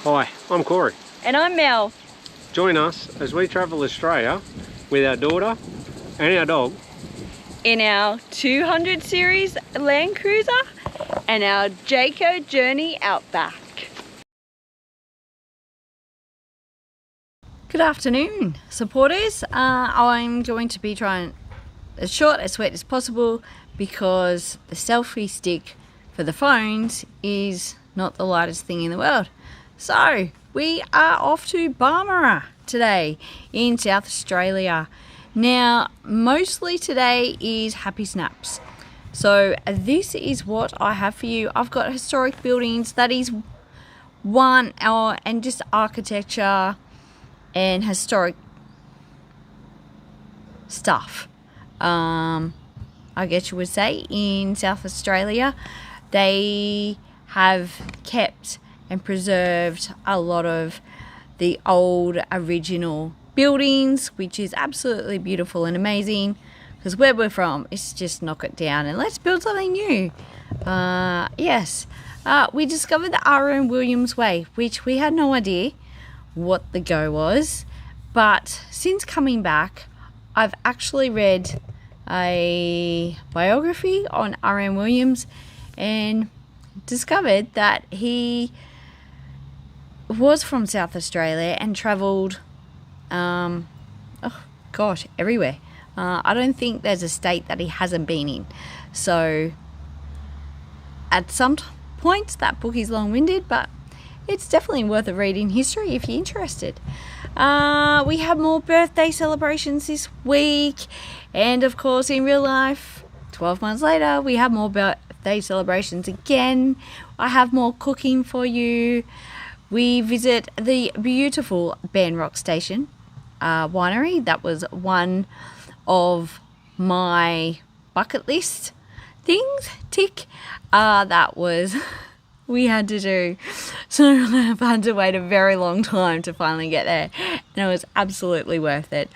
Hi, I'm Corey. And I'm Mel. Join us as we travel Australia with our daughter and our dog In our 200 series Land Cruiser and our Jayco Journey Outback. Good afternoon, supporters. I'm going to be trying as short, as sweet as possible because the selfie stick for the phones is not the lightest thing in the world. So we are off to Barmera today in South Australia. Now, mostly today is happy snaps. So this is what I have for you. I've got historic buildings, that is one, and just architecture and historic stuff. I guess you would say in South Australia, they have kept and preserved a lot of the old original buildings, which is absolutely beautiful and amazing, because where we're from, it's just knock it down and let's build something new. We discovered the R.M. Williams Way, which we had no idea what the go was, but since coming back, I've actually read a biography on R.M. Williams and discovered that he was from South Australia and travelled everywhere. I don't think there's a state that he hasn't been in. So at some points that book is long-winded, but it's definitely worth a read in history if you're interested. We have more birthday celebrations this week, and of course in real life 12 months later we have more birthday celebrations again. I have more cooking for you. We visit the beautiful Barmera Station winery. That was one of my bucket list things. Tick. That was we had to do. So I've had to wait a very long time to finally get there, and it was absolutely worth it.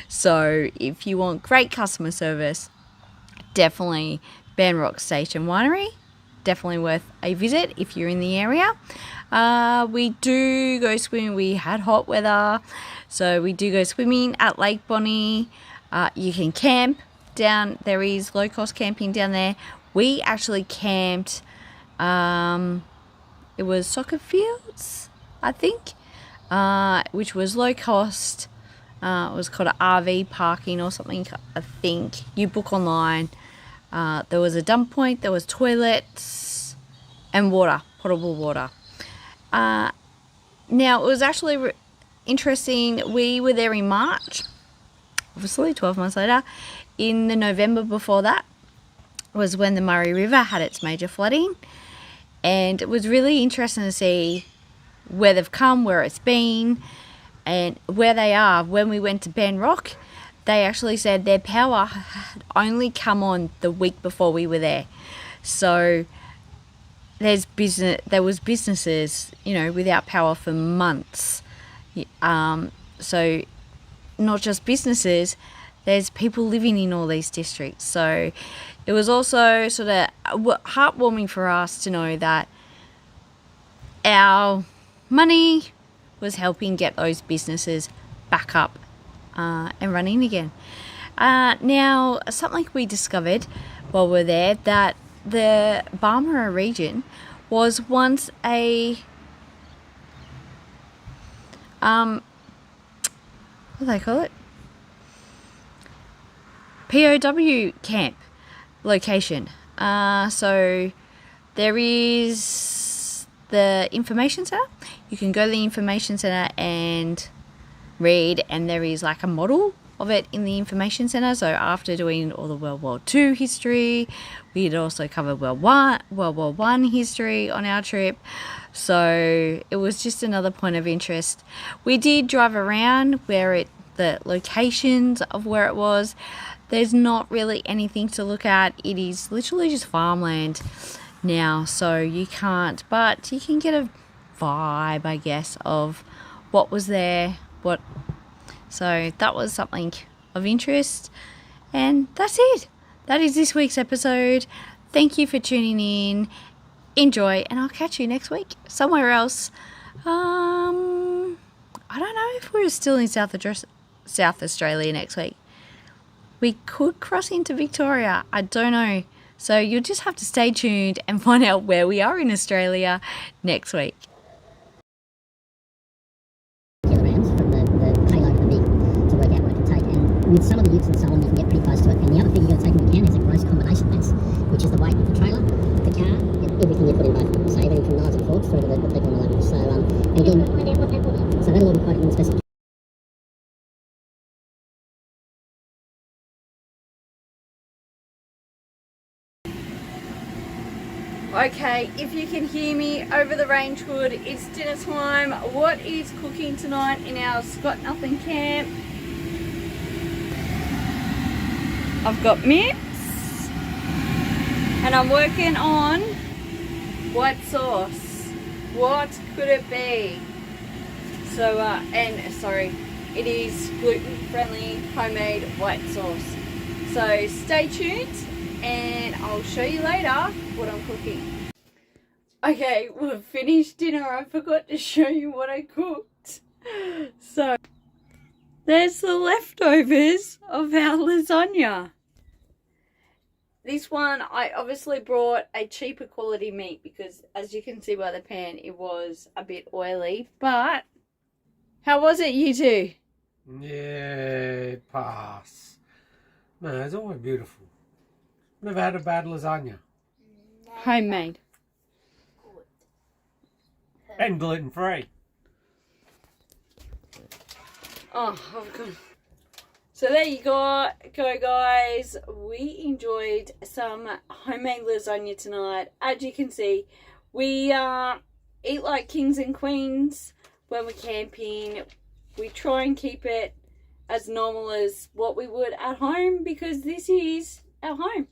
So if you want great customer service, definitely Barmera Station Winery. Definitely worth a visit if you're in the area. We do go swimming. We had hot weather, so we do go swimming at Lake Bonnie. You can camp down. There is low-cost camping down there. We actually camped. It was soccer fields, I think, which was low cost. It was called an RV parking or something, I think. You book online. There was a dump point, there was toilets and water, potable water. Now, it was actually interesting. We were there in March, obviously 12 months later. In the November before that was when the Murray River had its major flooding. And it was really interesting to see where they've come, where it's been, and where they are. When we went to Ben Rock, they actually said their power had only come on the week before we were there. So there was businesses, without power for months. So not just businesses, there's people living in all these districts. So it was also sort of heartwarming for us to know that our money was helping get those businesses back up and running again. Now, something we discovered while we're there, that the Barmera region was once a what do they call it? POW camp location. So there is the information center. You can go to the information center and read, and there is like a model of it in the information center. So after doing all the World War II history, we'd also cover World War I history on our trip. So it was just another point of interest. We did drive around the locations of where it was. There's not really anything to look at. It is literally just farmland now, so you can't, but you can get a vibe, I guess, of what was there, so that was something of interest. And that's it. That is this week's episode. Thank you for tuning in. Enjoy, and I'll catch you next week somewhere else. I don't know if we're still in South Australia next week. We could cross into Victoria. I don't know. So you'll just have to stay tuned and find out where we are in Australia next week. Kilograms from the payload of the vehicle to work out what it can take. And with some of the utes and so on, you can get pretty close to it. And the other thing you've got to take into account is a gross combination mass, which is the weight of the trailer, the car, and everything you put in both. So everything from knives and forks through to the people on the luggage. So, and again, so that'll all be quoted in the specification. Okay, if you can hear me over the range hood, it's dinner time. What is cooking tonight in our Scott Nothing camp? I've got mips and I'm working on white sauce. What could it be? So, it is gluten-friendly homemade white sauce. So stay tuned and I'll show you later what I'm cooking. Okay, we've finished dinner. I forgot to show you what I cooked. So, there's the leftovers of our lasagna. This one, I obviously brought a cheaper quality meat because, as you can see by the pan, it was a bit oily. But, how was it, you two? Yeah, pass. No, it's always beautiful. Never had a bad lasagna. Homemade. And gluten-free. Oh, I've got... So there you go guys. We enjoyed some homemade lasagna tonight. As you can see, we eat like kings and queens when we're camping. We try and keep it as normal as what we would at home because this is our home.